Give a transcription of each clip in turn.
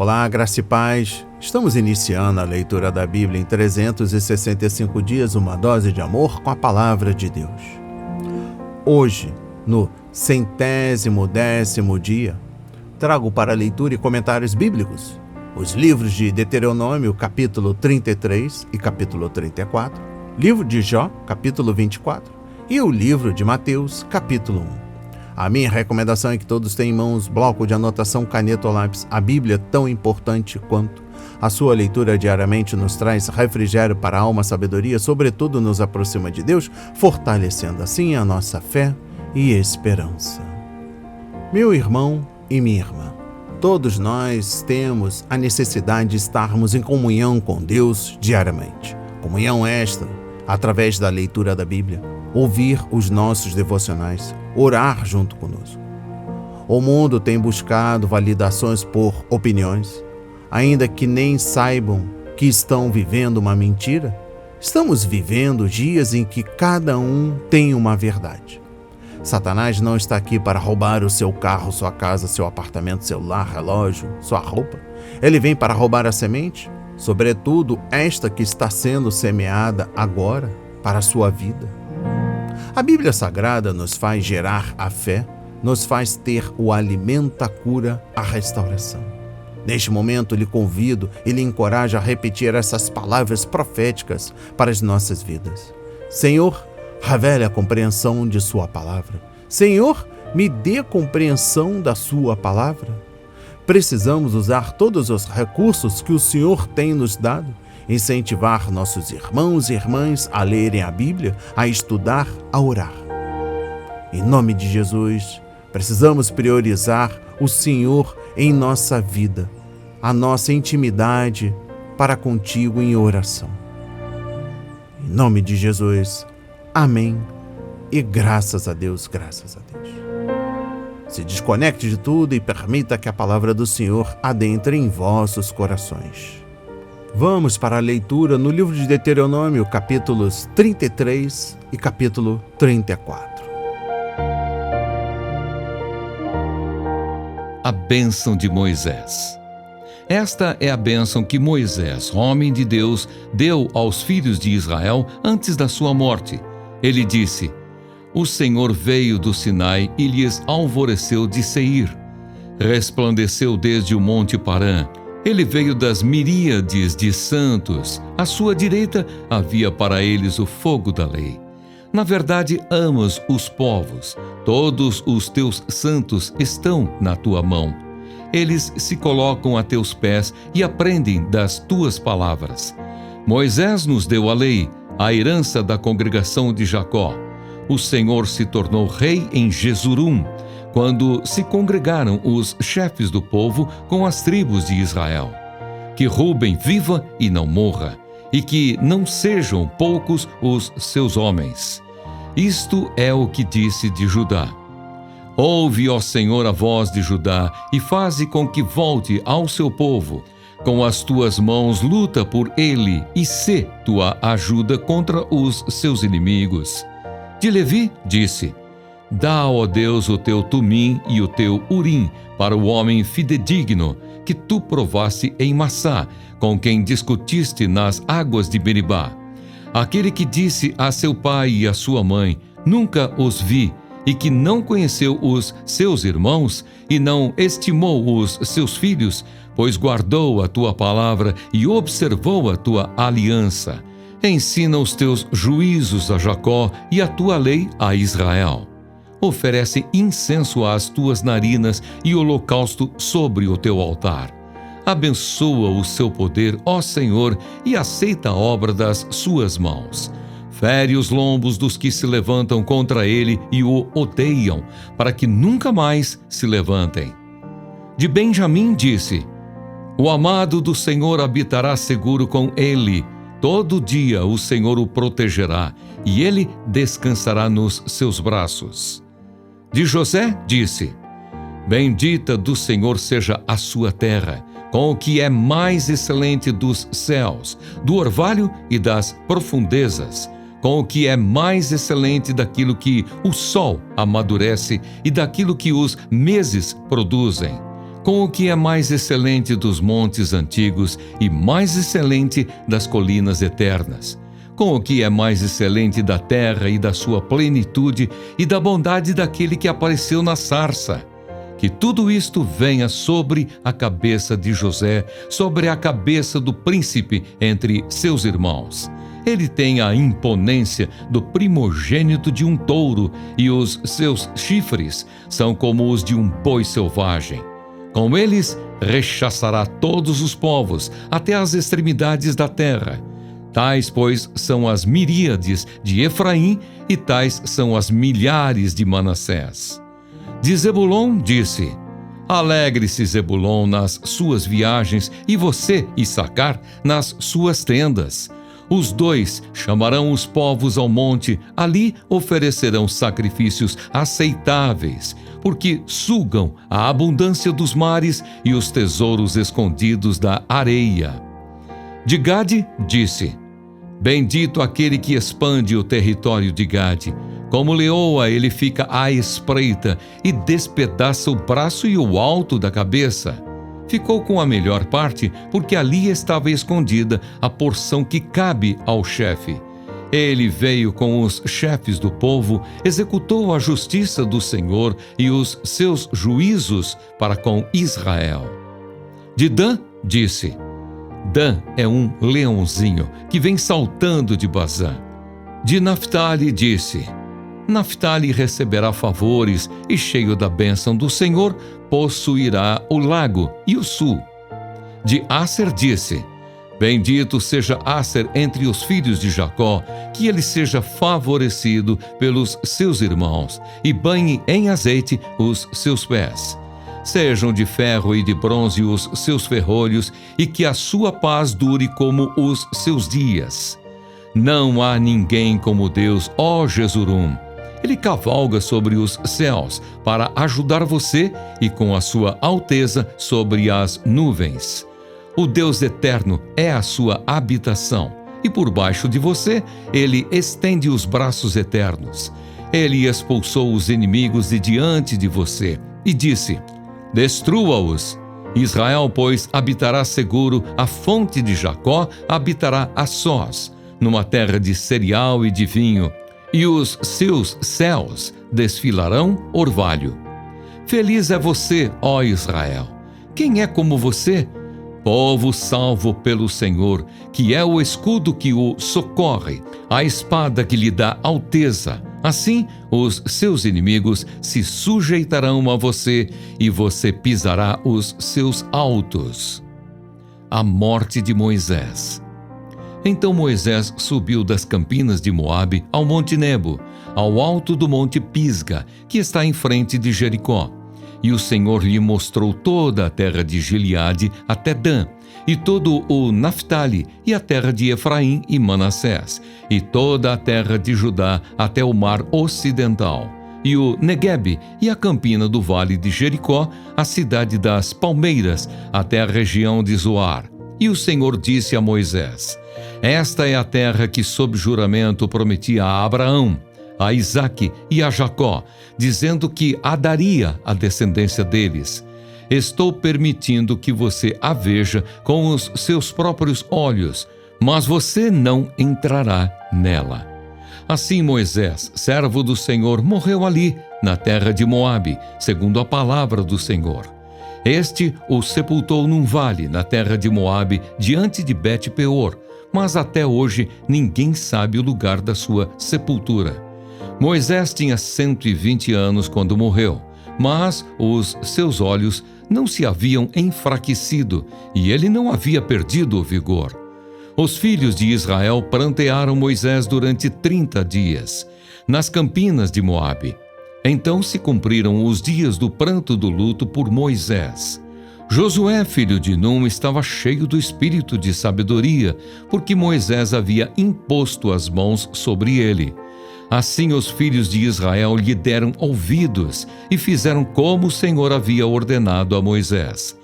Olá, graça e paz. Estamos iniciando a leitura da Bíblia em 365 dias, uma dose de amor com a Palavra de Deus. Hoje, no 110º dia, trago para leitura e comentários bíblicos os livros de Deuteronômio, capítulo 33 e capítulo 34, livro de Jó, capítulo 24, e o livro de Mateus, capítulo 1. A minha recomendação é que todos tenham em mãos bloco de anotação, caneta ou lápis. A Bíblia, tão importante quanto a sua leitura diariamente, nos traz refrigério para a alma, sabedoria, sobretudo nos aproxima de Deus, fortalecendo assim a nossa fé e esperança. Meu irmão e minha irmã, todos nós temos a necessidade de estarmos em comunhão com Deus diariamente. Comunhão esta, através da leitura da Bíblia, ouvir os nossos devocionais, orar junto conosco. O mundo tem buscado validações por opiniões, ainda que nem saibam que estão vivendo uma mentira. Estamos vivendo dias em que cada um tem uma verdade. Satanás não está aqui para roubar o seu carro, sua casa, seu apartamento, seu lar, relógio, sua roupa. Ele vem para roubar a semente, sobretudo esta que está sendo semeada agora para a sua vida. A Bíblia Sagrada nos faz gerar a fé, nos faz ter o alimento, a cura, a restauração. Neste momento, lhe convido e lhe encorajo a repetir essas palavras proféticas para as nossas vidas. Senhor, revele a compreensão de sua palavra. Senhor, me dê compreensão da sua palavra. Precisamos usar todos os recursos que o Senhor tem nos dado, incentivar nossos irmãos e irmãs a lerem a Bíblia, a estudar, a orar. Em nome de Jesus, precisamos priorizar o Senhor em nossa vida, a nossa intimidade para contigo em oração. Em nome de Jesus, amém e graças a Deus, graças a Deus. Se desconecte de tudo e permita que a palavra do Senhor adentre em vossos corações. Vamos para a leitura no livro de Deuteronômio, capítulos 33 e capítulo 34. A bênção de Moisés. Esta é a bênção que Moisés, homem de Deus, deu aos filhos de Israel antes da sua morte. Ele disse: O Senhor veio do Sinai e lhes alvoreceu de Seir. Resplandeceu desde o monte Parã. Ele veio das miríades de santos. À sua direita havia para eles o fogo da lei. Na verdade, amas os povos. Todos os teus santos estão na tua mão. Eles se colocam a teus pés e aprendem das tuas palavras. Moisés nos deu a lei, a herança da congregação de Jacó. O Senhor se tornou rei em Jesurum, quando se congregaram os chefes do povo com as tribos de Israel. Que Ruben viva e não morra, e que não sejam poucos os seus homens. Isto é o que disse de Judá. Ouve, ó Senhor, a voz de Judá, e faze com que volte ao seu povo. Com as tuas mãos luta por ele, e sê tua ajuda contra os seus inimigos. De Levi disse: Dá, ó Deus, o teu Tumim e o teu Urim para o homem fidedigno que tu provaste em Massá, com quem discutiste nas águas de Meribá. Aquele que disse a seu pai e a sua mãe: Nunca os vi, e que não conheceu os seus irmãos e não estimou os seus filhos, pois guardou a tua palavra e observou a tua aliança. Ensina os teus juízos a Jacó e a tua lei a Israel. Oferece incenso às tuas narinas e holocausto sobre o teu altar. Abençoa o seu poder, ó Senhor, e aceita a obra das suas mãos. Fere os lombos dos que se levantam contra ele e o odeiam, para que nunca mais se levantem. De Benjamim disse: O amado do Senhor habitará seguro com ele. Todo dia o Senhor o protegerá, e ele descansará nos seus braços. De José disse: Bendita do Senhor seja a sua terra, com o que é mais excelente dos céus, do orvalho e das profundezas, com o que é mais excelente daquilo que o sol amadurece e daquilo que os meses produzem, com o que é mais excelente dos montes antigos e mais excelente das colinas eternas, com o que é mais excelente da terra e da sua plenitude e da bondade daquele que apareceu na sarça. Que tudo isto venha sobre a cabeça de José, sobre a cabeça do príncipe entre seus irmãos. Ele tem a imponência do primogênito de um touro, e os seus chifres são como os de um boi selvagem. Com eles rechaçará todos os povos, até as extremidades da terra. Tais, pois, são as miríades de Efraim, e tais são as milhares de Manassés. De Zebulon disse: Alegre-se Zebulon nas suas viagens, e você, Issacar, nas suas tendas. Os dois chamarão os povos ao monte, ali oferecerão sacrifícios aceitáveis, porque sugam a abundância dos mares e os tesouros escondidos da areia. De Gade disse: Bendito aquele que expande o território de Gade. Como leoa ele fica à espreita e despedaça o braço e o alto da cabeça. Ficou com a melhor parte, porque ali estava escondida a porção que cabe ao chefe. Ele veio com os chefes do povo, executou a justiça do Senhor e os seus juízos para com Israel. De Dan disse: Dan é um leãozinho que vem saltando de Bazã. De Naftali disse: Naftali receberá favores e, cheio da bênção do Senhor, possuirá o lago e o sul. De Asser disse: Bendito seja Asser entre os filhos de Jacó, que ele seja favorecido pelos seus irmãos e banhe em azeite os seus pés. Sejam de ferro e de bronze os seus ferrolhos, e que a sua paz dure como os seus dias. Não há ninguém como Deus, ó Jesurum. Ele cavalga sobre os céus para ajudar você e com a sua alteza sobre as nuvens. O Deus eterno é a sua habitação, e por baixo de você ele estende os braços eternos. Ele expulsou os inimigos de diante de você e disse: Destrua-os. Israel, pois, habitará seguro, a fonte de Jacó habitará a sós, numa terra de cereal e de vinho, e os seus céus desfilarão orvalho. Feliz é você, ó Israel! Quem é como você? Povo salvo pelo Senhor, que é o escudo que o socorre, a espada que lhe dá alteza. Assim, os seus inimigos se sujeitarão a você, e você pisará os seus altos. A morte de Moisés. Então Moisés subiu das campinas de Moabe ao Monte Nebo, ao alto do Monte Pisga, que está em frente de Jericó. E o Senhor lhe mostrou toda a terra de Gileade até Dan, e todo o Naftali, e a terra de Efraim e Manassés, e toda a terra de Judá até o mar ocidental, e o Neguebe, e a campina do vale de Jericó, a cidade das palmeiras, até a região de Zoar. E o Senhor disse a Moisés: Esta é a terra que sob juramento prometi a Abraão, a Isaque e a Jacó, dizendo que a daria à descendência deles. Estou permitindo que você a veja com os seus próprios olhos, mas você não entrará nela. Assim Moisés, servo do Senhor, morreu ali, na terra de Moabe, segundo a palavra do Senhor. Este o sepultou num vale, na terra de Moabe, diante de Bet-peor, mas até hoje ninguém sabe o lugar da sua sepultura. Moisés tinha 120 anos quando morreu, mas os seus olhos não se haviam enfraquecido e ele não havia perdido o vigor. Os filhos de Israel prantearam Moisés durante 30 dias, nas campinas de Moabe. Então se cumpriram os dias do pranto do luto por Moisés. Josué, filho de Num, estava cheio do espírito de sabedoria, porque Moisés havia imposto as mãos sobre ele. Assim os filhos de Israel lhe deram ouvidos e fizeram como o Senhor havia ordenado a Moisés.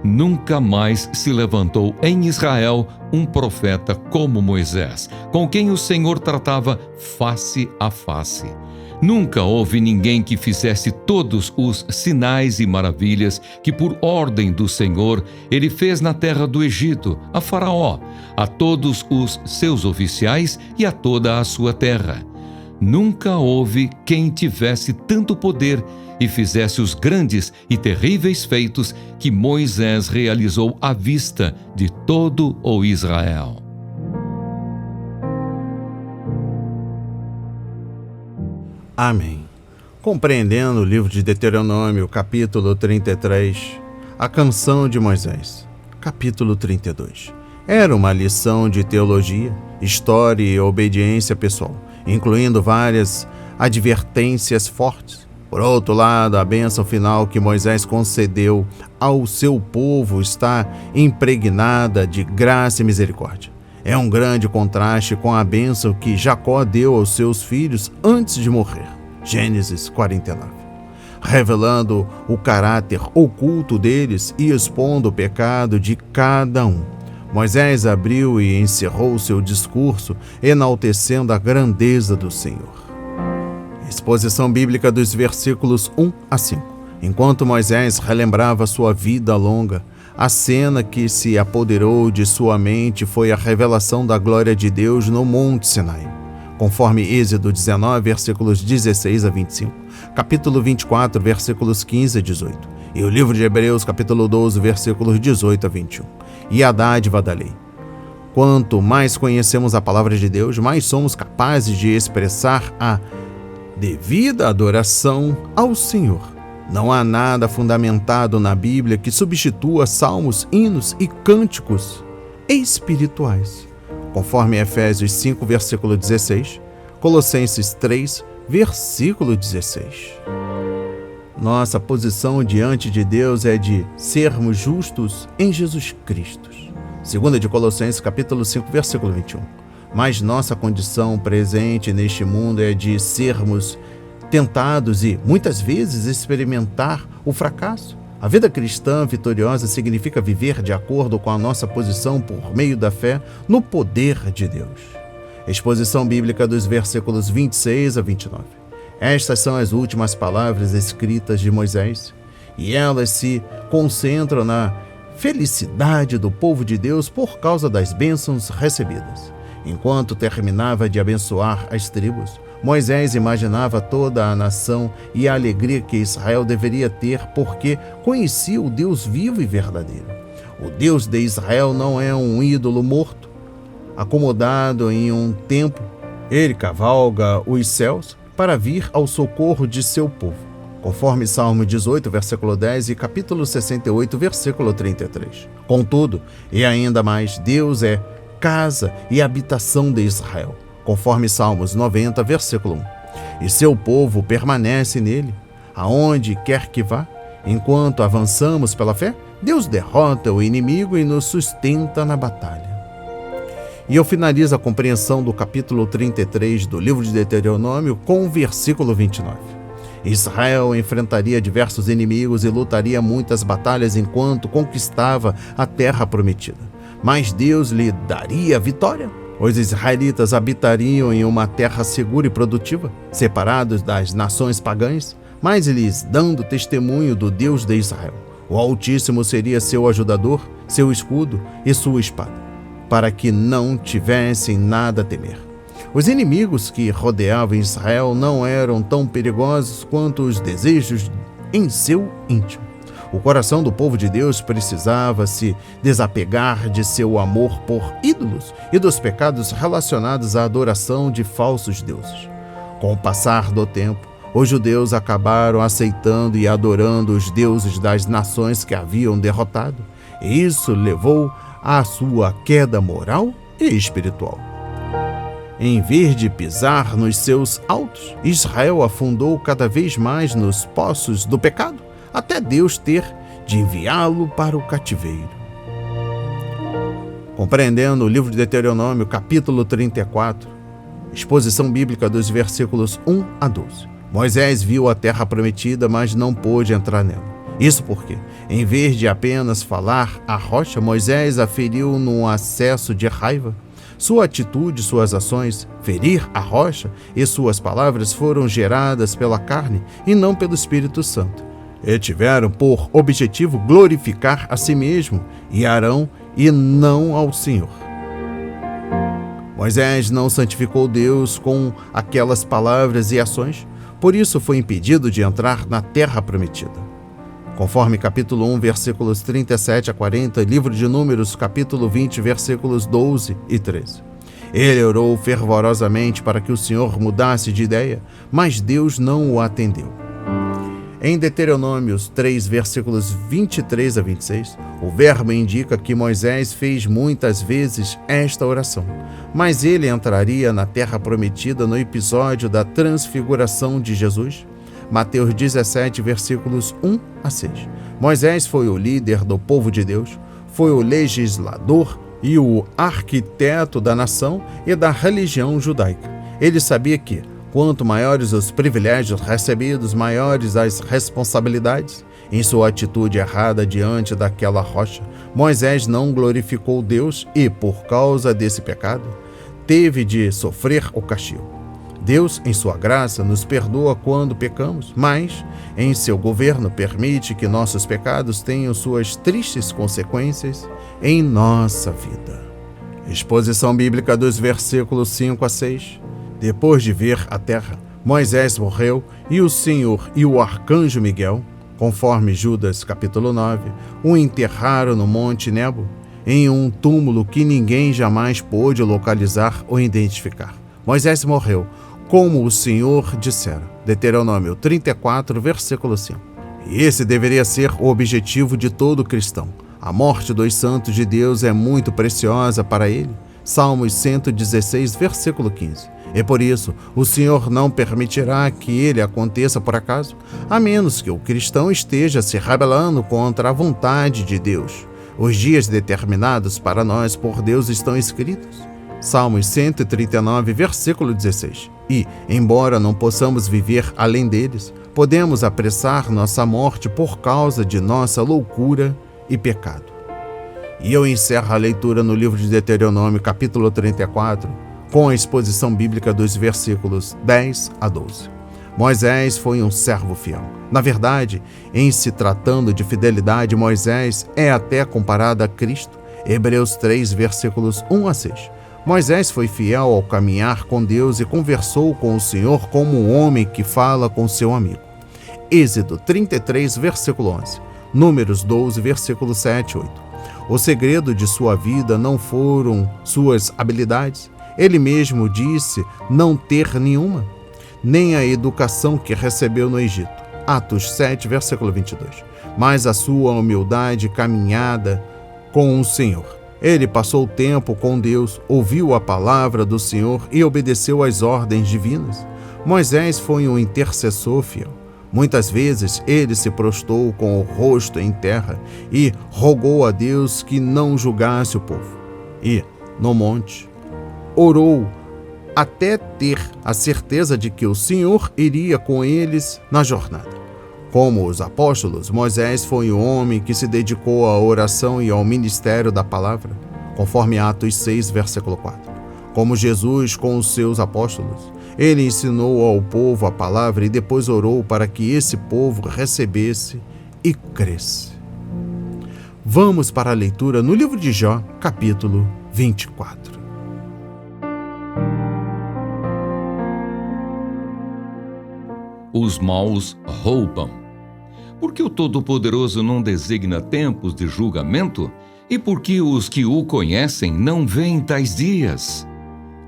Nunca mais se levantou em Israel um profeta como Moisés, com quem o Senhor tratava face a face. Nunca houve ninguém que fizesse todos os sinais e maravilhas que, por ordem do Senhor, ele fez na terra do Egito, a Faraó, a todos os seus oficiais e a toda a sua terra. Nunca houve quem tivesse tanto poder e fizesse os grandes e terríveis feitos que Moisés realizou à vista de todo o Israel. Amém. Compreendendo o livro de Deuteronômio, capítulo 33, a canção de Moisés, capítulo 32. Era uma lição de teologia, história e obediência pessoal, incluindo várias advertências fortes. Por outro lado, a bênção final que Moisés concedeu ao seu povo está impregnada de graça e misericórdia. É um grande contraste com a bênção que Jacó deu aos seus filhos antes de morrer. Gênesis 49. Revelando o caráter oculto deles e expondo o pecado de cada um. Moisés abriu e encerrou seu discurso, enaltecendo a grandeza do Senhor. Exposição bíblica dos versículos 1 a 5. Enquanto Moisés relembrava sua vida longa, a cena que se apoderou de sua mente foi a revelação da glória de Deus no Monte Sinai, conforme Êxodo 19, versículos 16 a 25, capítulo 24, versículos 15 a 18, e o livro de Hebreus, capítulo 12, versículos 18 a 21, e a dádiva da lei. Quanto mais conhecemos a palavra de Deus, mais somos capazes de expressar a devida adoração ao Senhor. Não há nada fundamentado na Bíblia que substitua salmos, hinos e cânticos espirituais, conforme Efésios 5, versículo 16, Colossenses 3, versículo 16. Nossa posição diante de Deus é de sermos justos em Jesus Cristo. 2 de Colossenses, capítulo 5, versículo 21. Mas nossa condição presente neste mundo é de sermos tentados e, muitas vezes, experimentar o fracasso. A vida cristã vitoriosa significa viver de acordo com a nossa posição por meio da fé no poder de Deus. Exposição bíblica dos versículos 26 a 29. Estas são as últimas palavras escritas de Moisés, e elas se concentram na felicidade do povo de Deus por causa das bênçãos recebidas. Enquanto terminava de abençoar as tribos, Moisés imaginava toda a nação e a alegria que Israel deveria ter porque conhecia o Deus vivo e verdadeiro. O Deus de Israel não é um ídolo morto, acomodado em um templo. Ele cavalga os céus para vir ao socorro de seu povo, conforme Salmo 18, versículo 10 e capítulo 68, versículo 33. Contudo, e ainda mais, Deus é casa e habitação de Israel, conforme Salmos 90, versículo 1. E seu povo permanece nele, aonde quer que vá. Enquanto avançamos pela fé, Deus derrota o inimigo e nos sustenta na batalha. E eu finalizo a compreensão do capítulo 33 do livro de Deuteronômio com o versículo 29. Israel enfrentaria diversos inimigos e lutaria muitas batalhas enquanto conquistava a terra prometida. Mas Deus lhe daria a vitória. Os israelitas habitariam em uma terra segura e produtiva, separados das nações pagãs, mas lhes dando testemunho do Deus de Israel. O Altíssimo seria seu ajudador, seu escudo e sua espada, para que não tivessem nada a temer. Os inimigos que rodeavam Israel não eram tão perigosos quanto os desejos em seu íntimo. O coração do povo de Deus precisava se desapegar de seu amor por ídolos e dos pecados relacionados à adoração de falsos deuses. Com o passar do tempo, os judeus acabaram aceitando e adorando os deuses das nações que haviam derrotado, e isso levou à sua queda moral e espiritual. Em vez de pisar nos seus altos, Israel afundou cada vez mais nos poços do pecado, até Deus ter de enviá-lo para o cativeiro. Compreendendo o livro de Deuteronômio, capítulo 34, exposição bíblica dos versículos 1 a 12. Moisés viu a terra prometida, mas não pôde entrar nela. Isso porque, em vez de apenas falar à rocha, Moisés a feriu num acesso de raiva. Sua atitude, suas ações, ferir a rocha e suas palavras foram geradas pela carne e não pelo Espírito Santo. E tiveram por objetivo glorificar a si mesmo e Arão e não ao Senhor. Moisés não santificou Deus com aquelas palavras e ações, por isso foi impedido de entrar na terra prometida. Conforme capítulo 1, versículos 37 a 40, livro de Números, capítulo 20, versículos 12 e 13. Ele orou fervorosamente para que o Senhor mudasse de ideia, mas Deus não o atendeu. Em Deuteronômios 3, versículos 23 a 26, o verbo indica que Moisés fez muitas vezes esta oração, mas ele entraria na terra prometida no episódio da transfiguração de Jesus. Mateus 17, versículos 1 a 6. Moisés foi o líder do povo de Deus, foi o legislador e o arquiteto da nação e da religião judaica. Ele sabia que, quanto maiores os privilégios recebidos, maiores as responsabilidades. Em sua atitude errada diante daquela rocha, Moisés não glorificou Deus e, por causa desse pecado, teve de sofrer o castigo. Deus, em sua graça, nos perdoa quando pecamos, mas, em seu governo, permite que nossos pecados tenham suas tristes consequências em nossa vida. Exposição bíblica dos versículos 5 a 6. Depois de ver a terra, Moisés morreu e o Senhor e o arcanjo Miguel, conforme Judas capítulo 9, o enterraram no Monte Nebo, em um túmulo que ninguém jamais pôde localizar ou identificar. Moisés morreu, como o Senhor dissera. Deuteronômio 34, versículo 5. E esse deveria ser o objetivo de todo cristão. A morte dos santos de Deus é muito preciosa para ele. Salmos 116, versículo 15. E por isso, o Senhor não permitirá que ele aconteça por acaso, a menos que o cristão esteja se rebelando contra a vontade de Deus. Os dias determinados para nós por Deus estão escritos. Salmos 139, versículo 16. E, embora não possamos viver além deles, podemos apressar nossa morte por causa de nossa loucura e pecado. E eu encerro a leitura no livro de Deuteronômio, capítulo 34, com a exposição bíblica dos versículos 10 a 12. Moisés foi um servo fiel. Na verdade, em se tratando de fidelidade, Moisés é até comparado a Cristo. Hebreus 3, versículos 1 a 6. Moisés foi fiel ao caminhar com Deus e conversou com o Senhor como um homem que fala com seu amigo. Êxodo 33, versículo 11. Números 12, versículo 7 e 8. O segredo de sua vida não foram suas habilidades. Ele mesmo disse não ter nenhuma, nem a educação que recebeu no Egito. Atos 7, versículo 22. Mas a sua humildade e caminhada com o Senhor. Ele passou tempo com Deus, ouviu a palavra do Senhor e obedeceu às ordens divinas. Moisés foi um intercessor fiel. Muitas vezes ele se prostrou com o rosto em terra e rogou a Deus que não julgasse o povo. E, no monte, orou até ter a certeza de que o Senhor iria com eles na jornada. Como os apóstolos, Moisés foi um homem que se dedicou à oração e ao ministério da palavra, conforme Atos 6, versículo 4. Como Jesus com os seus apóstolos, ele ensinou ao povo a palavra e depois orou para que esse povo recebesse e cresce. Vamos para a leitura no livro de Jó, capítulo 24. Os maus roubam. Porque o Todo-Poderoso não designa tempos de julgamento? E porque os que o conhecem não veem tais dias?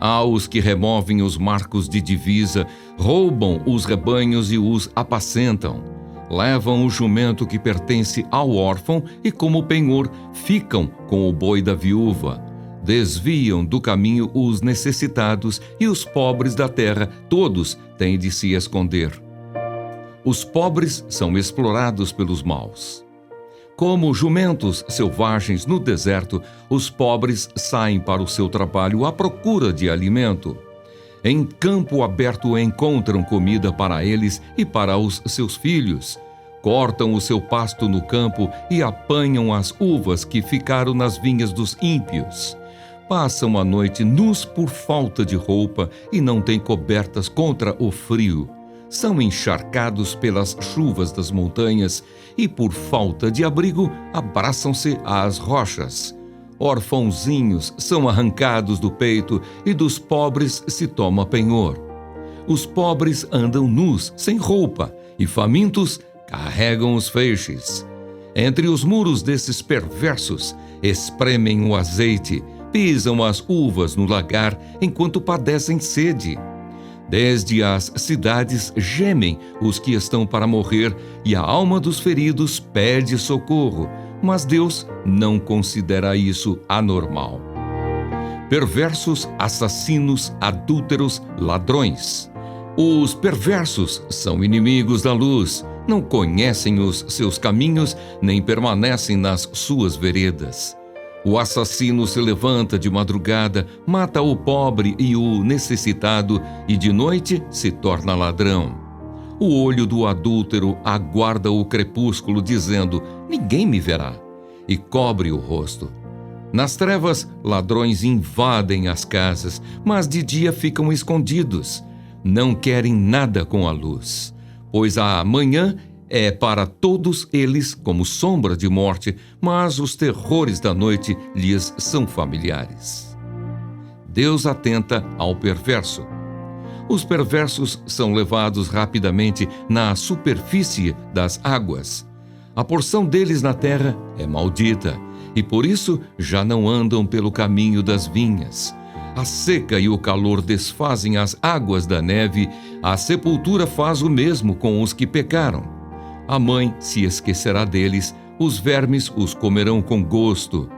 Há os que removem os marcos de divisa, roubam os rebanhos e os apacentam. Levam o jumento que pertence ao órfão e, como penhor, ficam com o boi da viúva. Desviam do caminho os necessitados e os pobres da terra, todos têm de se esconder. Os pobres são explorados pelos maus. Como jumentos selvagens no deserto, os pobres saem para o seu trabalho à procura de alimento. Em campo aberto encontram comida para eles e para os seus filhos. Cortam o seu pasto no campo e apanham as uvas que ficaram nas vinhas dos ímpios. passam a noite nus por falta de roupa e não têm cobertas contra o frio. São encharcados pelas chuvas das montanhas e, por falta de abrigo, abraçam-se às rochas. Orfãozinhos são arrancados do peito e dos pobres se toma penhor. Os pobres andam nus, sem roupa, e famintos carregam os feixes. Entre os muros desses perversos, espremem o azeite, pisam as uvas no lagar enquanto padecem sede. Desde as cidades gemem os que estão para morrer e a alma dos feridos pede socorro, mas Deus não considera isso anormal. Perversos, assassinos, adúlteros, ladrões. Os perversos são inimigos da luz, não conhecem os seus caminhos, nem permanecem nas suas veredas. O assassino se levanta de madrugada, mata o pobre e o necessitado, e de noite se torna ladrão. O olho do adúltero aguarda o crepúsculo, dizendo: ninguém me verá, e cobre o rosto. Nas trevas, ladrões invadem as casas, mas de dia ficam escondidos. Não querem nada com a luz, pois a manhã é para todos eles como sombra de morte, mas os terrores da noite lhes são familiares. Deus atenta ao perverso. Os perversos são levados rapidamente na superfície das águas. A porção deles na terra é maldita, e por isso já não andam pelo caminho das vinhas. A seca e o calor desfazem as águas da neve, a sepultura faz o mesmo com os que pecaram. A mãe se esquecerá deles, os vermes os comerão com gosto.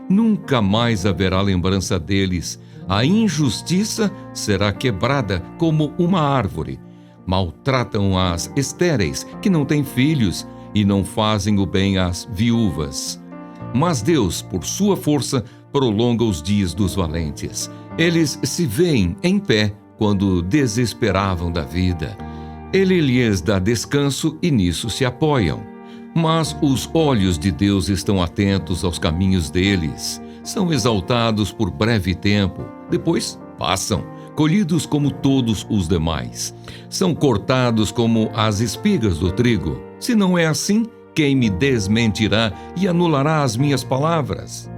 Nunca mais haverá lembrança deles. A injustiça será quebrada como uma árvore. Maltratam as estéreis, que não têm filhos, e não fazem o bem às viúvas. Mas Deus, por sua força, prolonga os dias dos valentes. Eles se veem em pé quando desesperavam da vida. Ele lhes dá descanso e nisso se apoiam. Mas os olhos de Deus estão atentos aos caminhos deles. São exaltados por breve tempo, depois passam, colhidos como todos os demais. São cortados como as espigas do trigo. Se não é assim, quem me desmentirá e anulará as minhas palavras?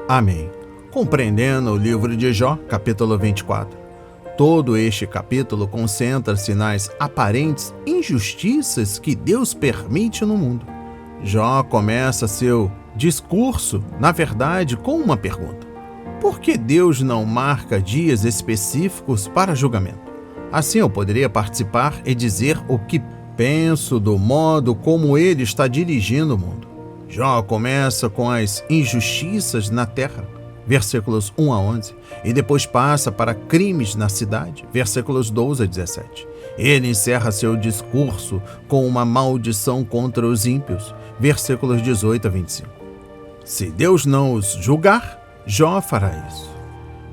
Amém. Compreendendo o livro de Jó, capítulo 24. Todo este capítulo concentra-se nas aparentes injustiças que Deus permite no mundo. Jó começa seu discurso, na verdade, com uma pergunta: por que Deus não marca dias específicos para julgamento? Assim eu poderia participar e dizer o que penso do modo como Ele está dirigindo o mundo. Jó começa com as injustiças na terra, versículos 1 a 11, e depois passa para crimes na cidade, versículos 12 a 17. Ele encerra seu discurso com uma maldição contra os ímpios, versículos 18 a 25. Se Deus não os julgar, Jó fará isso.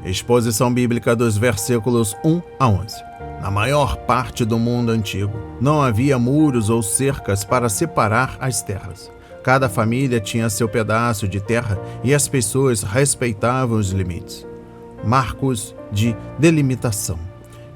Exposição bíblica dos versículos 1 a 11. Na maior parte do mundo antigo, não havia muros ou cercas para separar as terras. Cada família tinha seu pedaço de terra e as pessoas respeitavam os limites. Marcos de delimitação.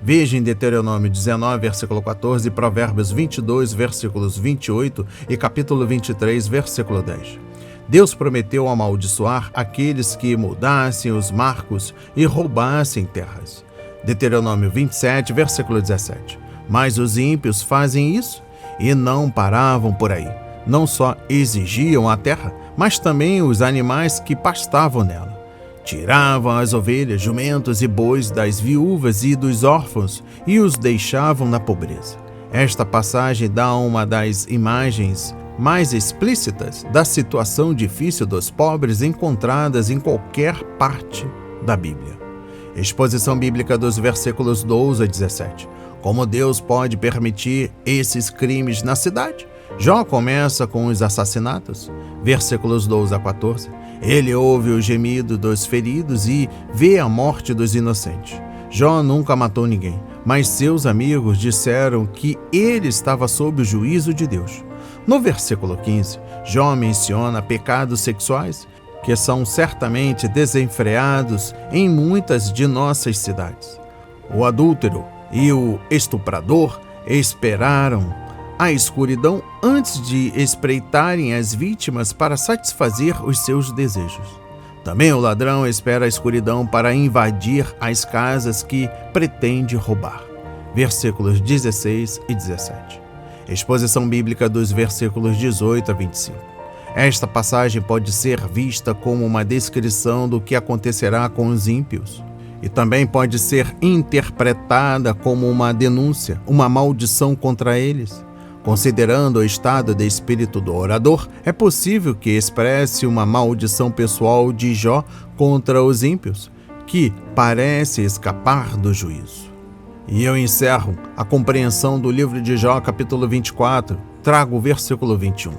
Veja em Deuteronômio 19, versículo 14, Provérbios 22, versículos 28 e capítulo 23, versículo 10. Deus prometeu amaldiçoar aqueles que mudassem os marcos e roubassem terras. Deuteronômio 27, versículo 17. Mas os ímpios fazem isso e não paravam por aí. Não só exigiam a terra, mas também os animais que pastavam nela. Tiravam as ovelhas, jumentos e bois das viúvas e dos órfãos e os deixavam na pobreza. Esta passagem dá uma das imagens mais explícitas da situação difícil dos pobres encontradas em qualquer parte da Bíblia. Exposição bíblica dos versículos 12 a 17. Como Deus pode permitir esses crimes na cidade? Jó começa com os assassinatos, versículos 12 a 14. Ele ouve o gemido dos feridos e vê a morte dos inocentes. Jó nunca matou ninguém, mas seus amigos disseram que ele estava sob o juízo de Deus. No versículo 15, Jó menciona pecados sexuais que são certamente desenfreados em muitas de nossas cidades. O adúltero e o estuprador esperaram a escuridão antes de espreitarem as vítimas para satisfazer os seus desejos. Também o ladrão espera a escuridão para invadir as casas que pretende roubar. Versículos 16 e 17. Exposição bíblica dos versículos 18 a 25. Esta passagem pode ser vista como uma descrição do que acontecerá com os ímpios, e também pode ser interpretada como uma denúncia, uma maldição contra eles. Considerando o estado de espírito do orador, é possível que expresse uma maldição pessoal de Jó contra os ímpios, que parece escapar do juízo. E eu encerro a compreensão do livro de Jó, capítulo 24, trago o versículo 21.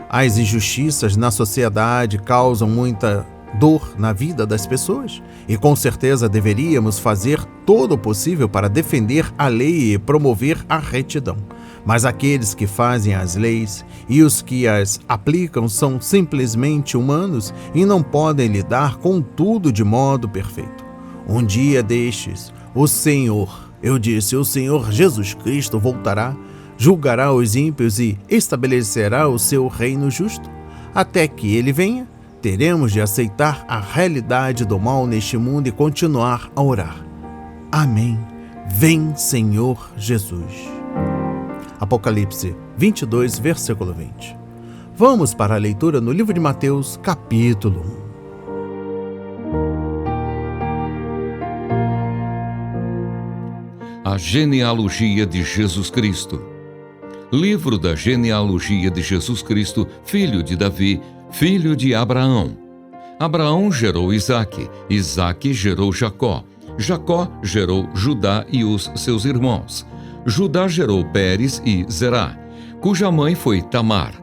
As injustiças na sociedade causam muita dor na vida das pessoas e com certeza deveríamos fazer todo o possível para defender a lei e promover a retidão. Mas aqueles que fazem as leis e os que as aplicam são simplesmente humanos e não podem lidar com tudo de modo perfeito. Um dia destes, o Senhor Jesus Cristo voltará, julgará os ímpios e estabelecerá o seu reino justo. Até que ele venha, teremos de aceitar a realidade do mal neste mundo e continuar a orar. Amém. Vem, Senhor Jesus. Apocalipse 22, versículo 20. Vamos para a leitura no livro de Mateus, capítulo 1. A genealogia de Jesus Cristo. Livro da genealogia de Jesus Cristo, filho de Davi, filho de Abraão. Abraão gerou Isaque, Isaque gerou Jacó, Jacó gerou Judá e os seus irmãos. Judá gerou Pérez e Zerá, cuja mãe foi Tamar.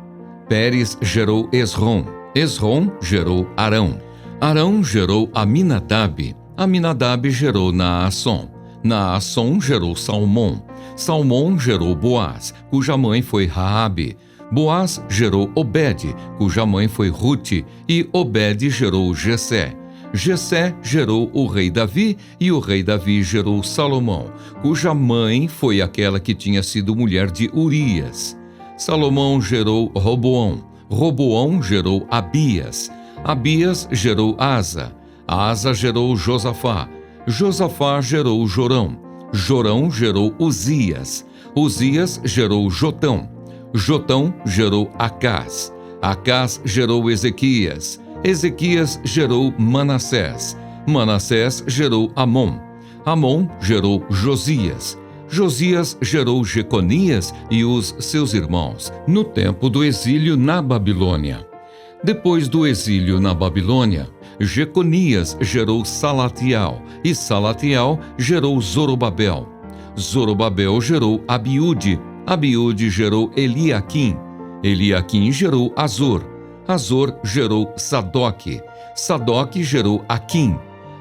Pérez gerou Esrom, Esrom gerou Arão. Arão gerou Aminadab, Aminadab gerou Naasson. Naasson gerou Salmão, Salmão gerou Boaz, cuja mãe foi Raabe. Boaz gerou Obed, cuja mãe foi Rute, e Obed gerou Jessé. Jessé gerou o rei Davi, e o rei Davi gerou Salomão, cuja mãe foi aquela que tinha sido mulher de Urias. Salomão gerou Roboão, Roboão gerou Abias, Abias gerou Asa, Asa gerou Josafá, Josafá gerou Jorão, Jorão gerou Uzias, Uzias gerou Jotão, Jotão gerou Acás, Acás gerou Ezequias, Ezequias gerou Manassés, Manassés gerou Amon, Amon gerou Josias, Josias gerou Jeconias e os seus irmãos, no tempo do exílio na Babilônia. Depois do exílio na Babilônia, Jeconias gerou Salatiel, e Salatiel gerou Zorobabel. Zorobabel gerou Abiúde, Abiúde gerou Eliaquim, Eliaquim gerou Azor, Azor gerou Sadoque, Sadoque gerou Aquim,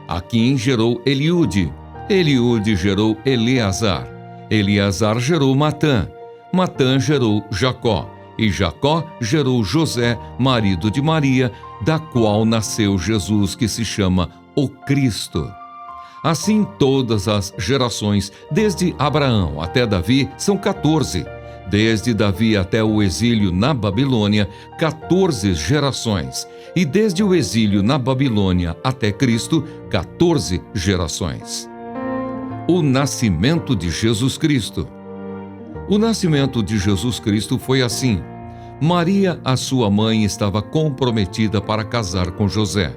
Aquim gerou Eliúde, Eliúde gerou Eleazar, Eleazar gerou Matã, Matã gerou Jacó, e Jacó gerou José, marido de Maria, da qual nasceu Jesus, que se chama o Cristo. Assim, todas as gerações, desde Abraão até Davi, são 14. Desde Davi até o exílio na Babilônia, 14 gerações. E desde o exílio na Babilônia até Cristo, 14 gerações. O nascimento de Jesus Cristo. O nascimento de Jesus Cristo foi assim. Maria, a sua mãe, estava comprometida para casar com José.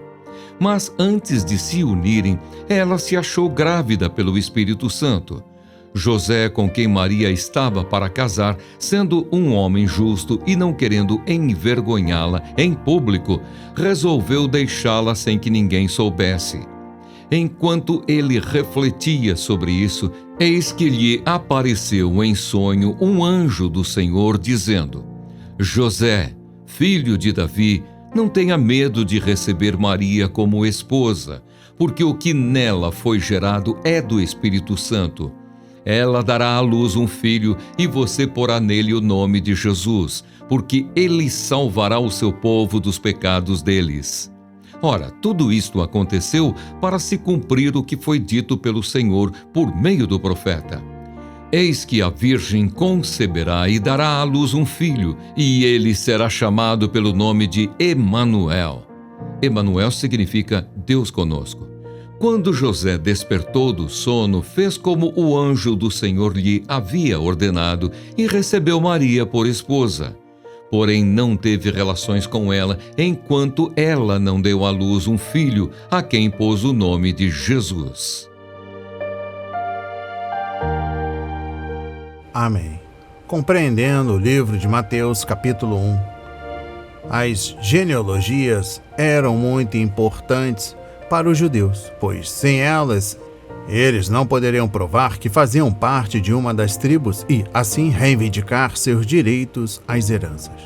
Mas antes de se unirem, ela se achou grávida pelo Espírito Santo. José, com quem Maria estava para casar, sendo um homem justo e não querendo envergonhá-la em público, resolveu deixá-la sem que ninguém soubesse. Enquanto ele refletia sobre isso, eis que lhe apareceu em sonho um anjo do Senhor, dizendo: José, filho de Davi, não tenha medo de receber Maria como esposa, porque o que nela foi gerado é do Espírito Santo. Ela dará à luz um filho e você porá nele o nome de Jesus, porque ele salvará o seu povo dos pecados deles. Ora, tudo isto aconteceu para se cumprir o que foi dito pelo Senhor por meio do profeta. Eis que a virgem conceberá e dará à luz um filho, e ele será chamado pelo nome de Emanuel. Emanuel significa Deus conosco. Quando José despertou do sono, fez como o anjo do Senhor lhe havia ordenado e recebeu Maria por esposa. Porém, não teve relações com ela, enquanto ela não deu à luz um filho, a quem pôs o nome de Jesus. Amém. Compreendendo o livro de Mateus, capítulo 1. As genealogias eram muito importantes para os judeus, pois sem elas, eles não poderiam provar que faziam parte de uma das tribos e, assim, reivindicar seus direitos às heranças.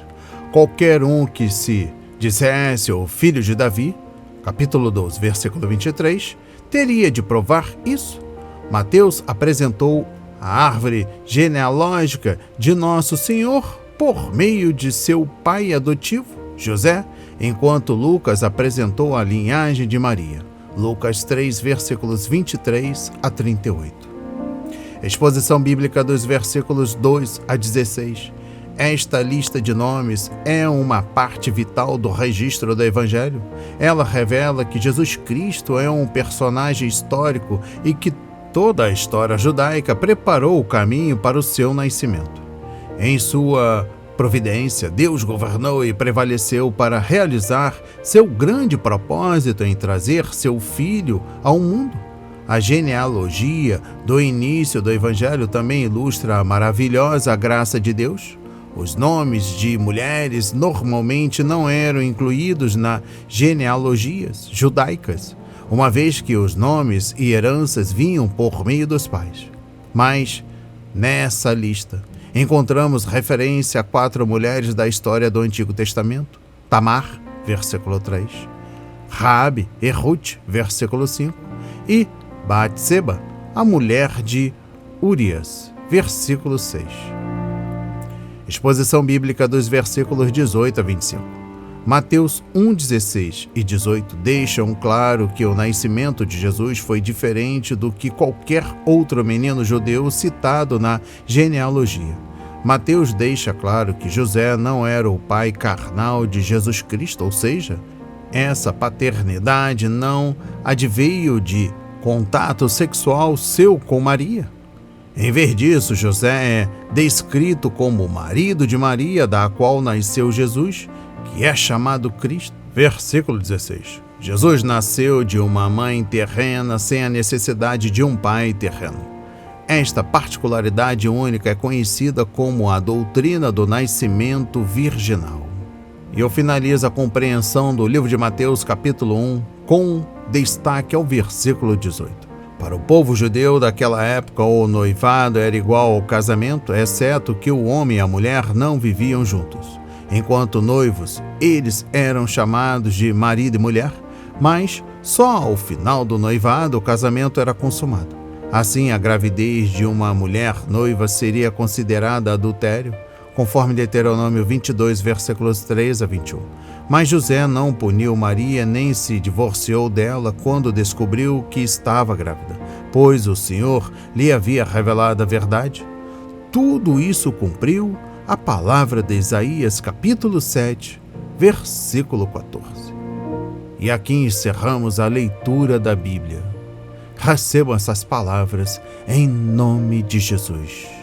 Qualquer um que se dissesse o filho de Davi, capítulo 12, versículo 23, teria de provar isso. Mateus apresentou a árvore genealógica de Nosso Senhor por meio de seu pai adotivo, José, enquanto Lucas apresentou a linhagem de Maria. Lucas 3, versículos 23 a 38. Exposição bíblica dos versículos 2 a 16. Esta lista de nomes é uma parte vital do registro do Evangelho. Ela revela que Jesus Cristo é um personagem histórico e que toda a história judaica preparou o caminho para o seu nascimento. Em sua providência, Deus governou e prevaleceu para realizar seu grande propósito em trazer seu Filho ao mundo. A genealogia do início do Evangelho também ilustra a maravilhosa graça de Deus. Os nomes de mulheres normalmente não eram incluídos nas genealogias judaicas, uma vez que os nomes e heranças vinham por meio dos pais. Mas, nessa lista, encontramos referência a 4 mulheres da história do Antigo Testamento: Tamar, versículo 3, Raabe e Ruth, versículo 5, e Batseba, a mulher de Urias, versículo 6. Exposição bíblica dos versículos 18 a 25. Mateus 1, 16 e 18 deixam claro que o nascimento de Jesus foi diferente do que qualquer outro menino judeu citado na genealogia. Mateus deixa claro que José não era o pai carnal de Jesus Cristo, ou seja, essa paternidade não adveio de contato sexual seu com Maria. Em vez disso, José é descrito como o marido de Maria, da qual nasceu Jesus, que é chamado Cristo. Versículo 16. Jesus nasceu de uma mãe terrena sem a necessidade de um pai terreno. Esta particularidade única é conhecida como a doutrina do nascimento virginal. E eu finalizo a compreensão do livro de Mateus, capítulo 1, com destaque ao versículo 18. Para o povo judeu daquela época, o noivado era igual ao casamento, exceto que o homem e a mulher não viviam juntos. Enquanto noivos, eles eram chamados de marido e mulher, mas só ao final do noivado o casamento era consumado. Assim, a gravidez de uma mulher noiva seria considerada adultério, conforme Deuteronômio 22, versículos 3 a 21. Mas José não puniu Maria nem se divorciou dela quando descobriu que estava grávida, pois o Senhor lhe havia revelado a verdade. Tudo isso cumpriu a palavra de Isaías, capítulo 7, versículo 14. E aqui encerramos a leitura da Bíblia. Recebam essas palavras em nome de Jesus.